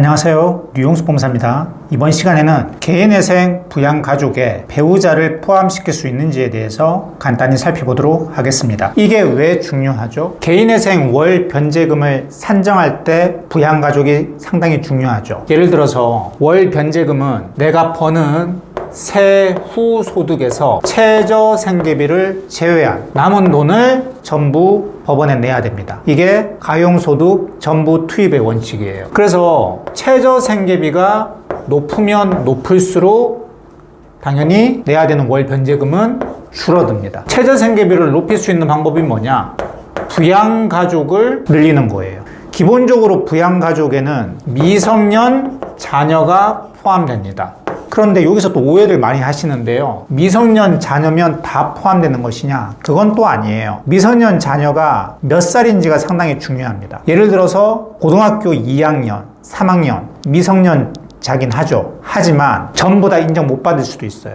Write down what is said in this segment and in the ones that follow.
안녕하세요. 류용수 법무사입니다. 이번 시간에는 개인회생 부양가족에 배우자를 포함시킬 수 있는지에 대해서 간단히 살펴보도록 하겠습니다. 이게 왜 중요하죠? 개인회생 월 변제금을 산정할 때 부양가족이 상당히 중요하죠. 예를 들어서 월 변제금은 내가 버는 세후 소득에서 최저 생계비를 제외한 남은 돈을 전부 법원에 내야 됩니다. 이게 가용소득 전부 투입의 원칙이에요. 그래서 최저 생계비가 높으면 높을수록 당연히 내야 되는 월 변제금은 줄어듭니다. 최저 생계비를 높일 수 있는 방법이 뭐냐? 부양가족을 늘리는 거예요. 기본적으로 부양가족에는 미성년 자녀가 포함됩니다. 그런데 여기서 또 오해를 많이 하시는데요. 미성년 자녀면 다 포함되는 것이냐? 그건 또 아니에요. 미성년 자녀가 몇 살인지가 상당히 중요합니다. 예를 들어서 고등학교 2학년, 3학년 미성년자긴 하죠. 하지만 전부 다 인정 못 받을 수도 있어요.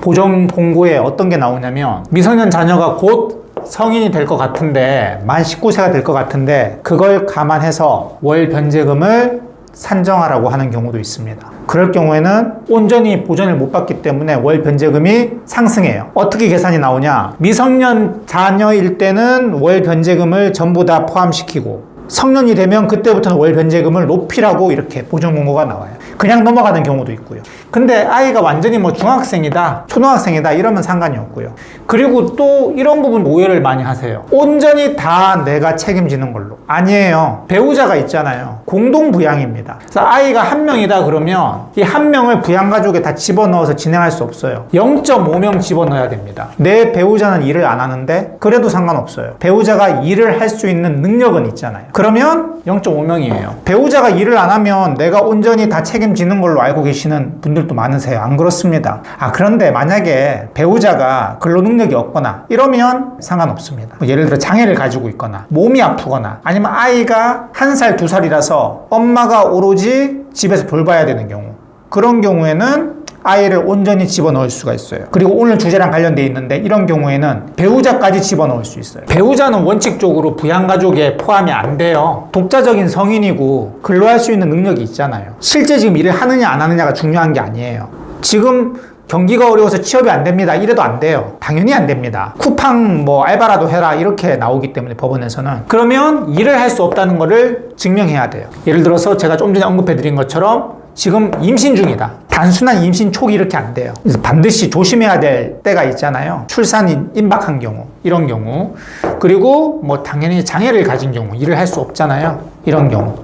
보정 공고에 어떤 게 나오냐면 미성년 자녀가 곧 성인이 될 것 같은데 만 19세가 될 것 같은데 그걸 감안해서 월 변제금을 산정하라고 하는 경우도 있습니다. 그럴 경우에는 온전히 보전을 못 받기 때문에 월 변제금이 상승해요. 어떻게 계산이 나오냐? 미성년 자녀일 때는 월 변제금을 전부 다 포함시키고 성년이 되면 그때부터는 월 변제금을 높이라고 이렇게 보전 공고가 나와요. 그냥 넘어가는 경우도 있고요. 근데 아이가 완전히 뭐 중학생이다, 초등학생이다 이러면 상관이 없고요. 그리고 또 이런 부분 오해를 많이 하세요. 온전히 다 내가 책임지는 걸로. 아니에요. 배우자가 있잖아요. 공동부양입니다. 그래서 아이가 한 명이다 그러면 이 한 명을 부양가족에 다 집어넣어서 진행할 수 없어요. 0.5명 집어넣어야 됩니다. 내 배우자는 일을 안 하는데 그래도 상관없어요. 배우자가 일을 할 수 있는 능력은 있잖아요. 그러면 0.5명이에요. 배우자가 일을 안 하면 내가 온전히 다 책임지는 걸로 알고 계시는 분들도 많으세요. 안 그렇습니다. 그런데 만약에 배우자가 근로능력이 없거나 이러면 상관없습니다. 예를 들어 장애를 가지고 있거나 몸이 아프거나 아니면 아이가 1살, 2살이라서 엄마가 오로지 집에서 돌봐야 되는 경우, 그런 경우에는 아이를 온전히 집어넣을 수가 있어요. 그리고 오늘 주제랑 관련되어 있는데 이런 경우에는 배우자까지 집어넣을 수 있어요. 배우자는 원칙적으로 부양가족에 포함이 안 돼요. 독자적인 성인이고 근로할 수 있는 능력이 있잖아요. 실제 지금 일을 하느냐 안 하느냐가 중요한 게 아니에요. 지금 경기가 어려워서 취업이 안 됩니다. 이래도 안 돼요. 당연히 안 됩니다. 쿠팡 알바라도 해라 이렇게 나오기 때문에 법원에서는. 그러면 일을 할 수 없다는 거를 증명해야 돼요. 예를 들어서 제가 좀 전에 언급해 드린 것처럼 지금 임신 중이다. 단순한 임신 초기 이렇게 안 돼요. 그래서 반드시 조심해야 될 때가 있잖아요. 출산이 임박한 경우, 이런 경우. 그리고 당연히 장애를 가진 경우, 일을 할 수 없잖아요. 이런 경우.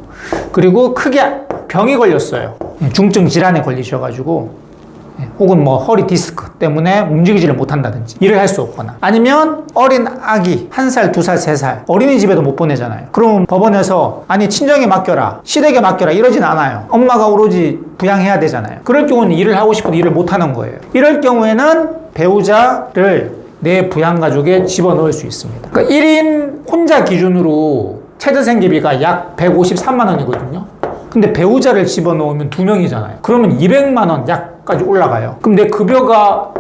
그리고 크게 병이 걸렸어요. 중증 질환에 걸리셔가지고 혹은 허리 디스크 때문에 움직이지를 못한다든지 일을 할 수 없거나 아니면 어린 아기 1살, 2살, 3살 어린이집에도 못 보내잖아요. 그럼 법원에서 아니 친정에 맡겨라, 시댁에 맡겨라 이러진 않아요. 엄마가 오로지 부양해야 되잖아요. 그럴 경우는 일을 하고 싶어도 일을 못하는 거예요. 이럴 경우에는 배우자를 내 부양가족에 집어넣을 수 있습니다. 그러니까 1인 혼자 기준으로 최저생계비가 약 153만 원이거든요. 근데 배우자를 집어넣으면 2명이잖아요. 그러면 200만 원 약까지 올라가요. 그럼 내 급여가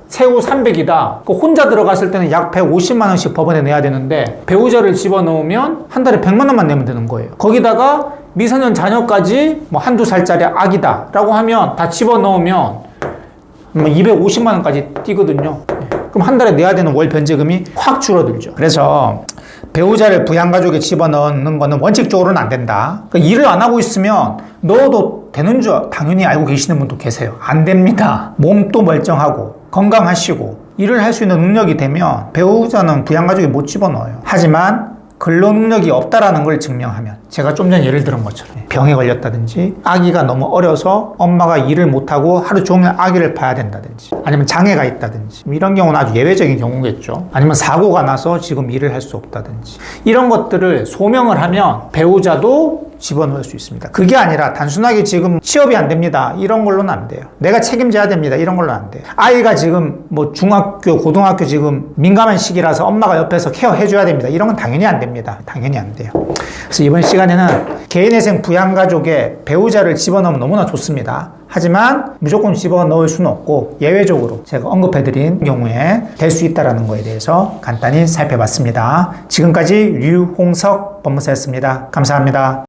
세후 300이다. 혼자 들어갔을 때는 약 150만 원씩 법원에 내야 되는데 배우자를 집어넣으면 한 달에 100만 원만 내면 되는 거예요. 거기다가 미성년 자녀까지 한두 살짜리 아기다 라고 하면 다 집어넣으면 250만 원까지 뛰거든요. 그럼 한 달에 내야 되는 월 변제금이 확 줄어들죠. 그래서 배우자를 부양가족에 집어넣는 거는 원칙적으로는 안 된다. 그러니까 일을 안 하고 있으면 넣어도 되는 줄 당연히 알고 계시는 분도 계세요. 안 됩니다. 몸도 멀쩡하고 건강하시고 일을 할 수 있는 능력이 되면 배우자는 부양가족에 못 집어넣어요. 하지만 근로능력이 없다라는 걸 증명하면, 제가 좀 전에 예를 들은 것처럼 병에 걸렸다든지 아기가 너무 어려서 엄마가 일을 못하고 하루 종일 아기를 봐야 된다든지 아니면 장애가 있다든지 이런 경우는 아주 예외적인 경우겠죠. 아니면 사고가 나서 지금 일을 할 수 없다든지 이런 것들을 소명을 하면 배우자도 집어넣을 수 있습니다. 그게 아니라 단순하게 지금 취업이 안 됩니다. 이런 걸로는 안 돼요. 내가 책임져야 됩니다. 이런 걸로는 안 돼요. 아이가 지금 중학교, 고등학교 지금 민감한 시기라서 엄마가 옆에서 케어해줘야 됩니다. 이런 건 당연히 안 됩니다. 당연히 안 돼요. 그래서 이번 시간에는 개인회생 부양가족에 배우자를 집어넣으면 너무나 좋습니다. 하지만 무조건 집어넣을 수는 없고 예외적으로 제가 언급해드린 경우에 될 수 있다는 거에 대해서 간단히 살펴봤습니다. 지금까지 류홍석 법무사였습니다. 감사합니다.